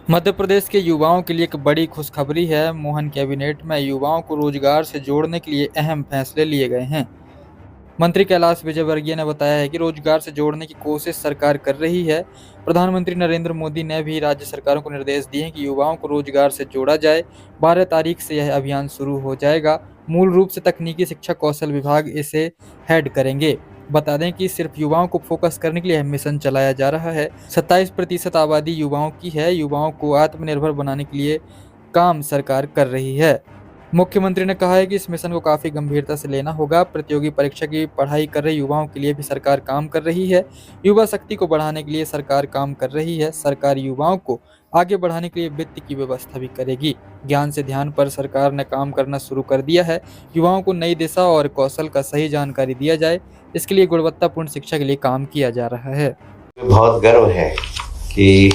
मध्य प्रदेश के युवाओं के लिए एक बड़ी खुशखबरी है। मोहन कैबिनेट में युवाओं को रोजगार से जोड़ने के लिए अहम फैसले लिए गए हैं। मंत्री कैलाश विजयवर्गीय ने बताया है कि रोजगार से जोड़ने की कोशिश सरकार कर रही है। प्रधानमंत्री नरेंद्र मोदी ने भी राज्य सरकारों को निर्देश दिए हैं कि युवाओं को रोजगार से जोड़ा जाए। 12 तारीख से यह अभियान शुरू हो जाएगा। मूल रूप से तकनीकी शिक्षा कौशल विभाग इसे हेड करेंगे। बता दें कि सिर्फ युवाओं को फोकस करने के लिए यह मिशन चलाया जा रहा है। 27% आबादी युवाओं की है। युवाओं को आत्मनिर्भर बनाने के लिए काम सरकार कर रही है। मुख्यमंत्री ने कहा है कि इस मिशन को काफी गंभीरता से लेना होगा। प्रतियोगी परीक्षा की पढ़ाई कर रहे युवाओं के लिए भी सरकार काम कर रही है। युवा शक्ति को बढ़ाने के लिए सरकार काम कर रही है। सरकार युवाओं को आगे बढ़ाने के लिए वित्त की व्यवस्था भी करेगी। ज्ञान से ध्यान पर सरकार ने काम करना शुरू कर दिया है। युवाओं को नई दिशा और कौशल का सही जानकारी दिया जाए, इसके लिए गुणवत्तापूर्ण शिक्षा के लिए काम किया जा रहा है। बहुत गर्व है कि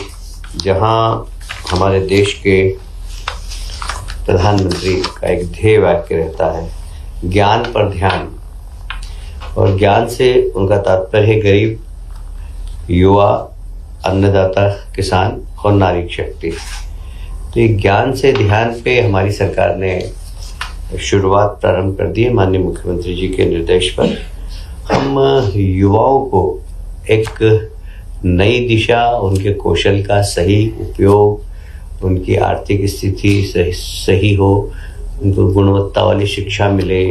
जहां हमारे देश के प्रधानमंत्री का एक ध्येय वाक्य रहता है, ज्ञान पर ध्यान, और ज्ञान से उनका तात्पर्य है गरीब, युवा, अन्नदाता, किसान और नारी शक्ति। तो ये ज्ञान से ध्यान पे हमारी सरकार ने शुरुआत प्रारंभ कर दी है। माननीय मुख्यमंत्री जी के निर्देश पर हम युवाओं को एक नई दिशा, उनके कौशल का सही उपयोग, उनकी आर्थिक स्थिति सही हो, उनको गुणवत्ता वाली शिक्षा मिले,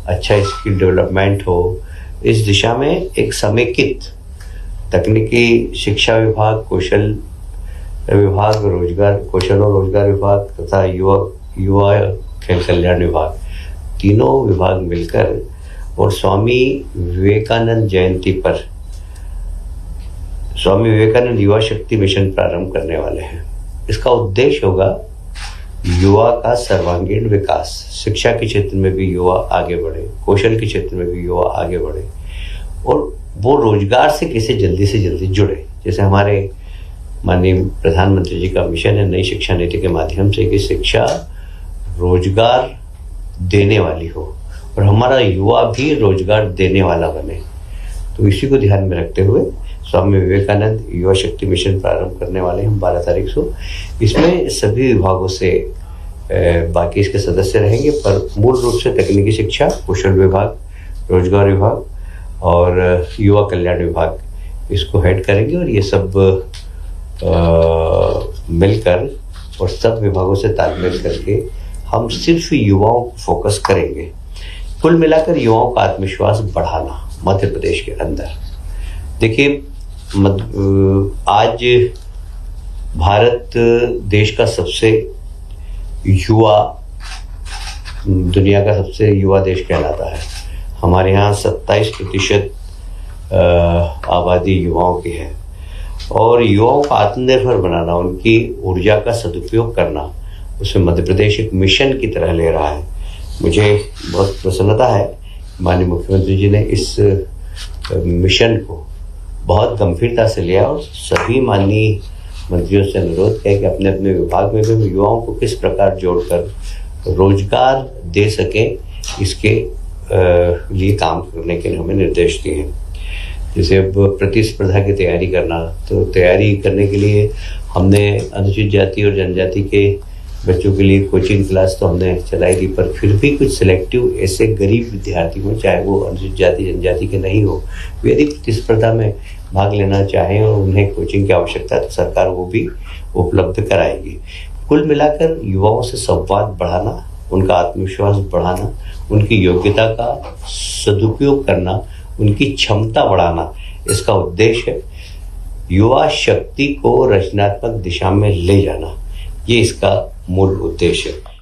अच्छा स्किल डेवलपमेंट हो, इस दिशा में एक समेकित तकनीकी शिक्षा विभाग, कौशल विभाग, कौशल और रोजगार विभाग तथा युवा खेल कल्याण विभाग, तीनों विभाग मिलकर और स्वामी विवेकानंद जयंती पर स्वामी विवेकानंद युवा शक्ति मिशन प्रारंभ करने वाले हैं। इसका उद्देश्य होगा युवा का सर्वांगीण विकास। शिक्षा के क्षेत्र में भी युवा आगे बढ़े, कौशल के क्षेत्र में भी युवा आगे बढ़े, और वो रोजगार से कैसे जल्दी से जल्दी जुड़े। जैसे हमारे माननीय प्रधानमंत्री जी का मिशन है नई शिक्षा नीति के माध्यम से कि शिक्षा रोजगार देने वाली हो और हमारा युवा भी रोजगार देने वाला बने। तो इसी को ध्यान में रखते हुए स्वामी विवेकानंद युवा शक्ति मिशन प्रारंभ करने वाले हैं हम 12 तारीख को। इसमें सभी विभागों से बाकी इसके सदस्य रहेंगे, पर मूल रूप से तकनीकी शिक्षा, कौशल विभाग, रोजगार विभाग और युवा कल्याण विभाग इसको हेड करेंगे। और ये सब मिलकर और सब विभागों से तालमेल करके हम सिर्फ युवाओं को फोकस करेंगे। कुल मिलाकर युवाओं का आत्मविश्वास बढ़ाना मध्य प्रदेश के अंदर। देखिए, आज भारत देश का सबसे युवा, दुनिया का सबसे युवा देश कहलाता है। हमारे यहाँ 27% आबादी युवाओं की है, और युवाओं का आत्मनिर्भर बनाना, उनकी ऊर्जा का सदुपयोग करना, उसमें मध्य प्रदेश एक मिशन की तरह ले रहा है। मुझे बहुत प्रसन्नता है माननीय मुख्यमंत्री जी ने इस मिशन को बहुत गंभीरता से लिया और सभी माननीय मंत्रियों से अनुरोध किया कि अपने अपने विभाग में भी युवाओं को किस प्रकार जोड़कर रोजगार दे सकें, इसके लिए काम करने के लिए हमें निर्देश दिए हैं। जैसे अब प्रतिस्पर्धा की तैयारी करना, तो तैयारी करने के लिए हमने अनुसूचित जाति और जनजाति के बच्चों के लिए कोचिंग क्लास तो हमने चलाई थी, पर फिर भी कुछ सिलेक्टिव ऐसे गरीब विद्यार्थी हो, चाहे वो अनुसूचित जाति जनजाति के नहीं हो, वे यदि प्रतिस्पर्धा में भाग लेना चाहें और उन्हें कोचिंग की आवश्यकता है तो सरकार वो भी उपलब्ध कराएगी। कुल मिलाकर युवाओं से संवाद बढ़ाना, उनका आत्मविश्वास बढ़ाना, उनकी योग्यता का सदुपयोग करना, उनकी क्षमता बढ़ाना, इसका उद्देश्य है। युवा शक्ति को रचनात्मक दिशा में ले जाना, ये इसका मूल उद्देश्य है।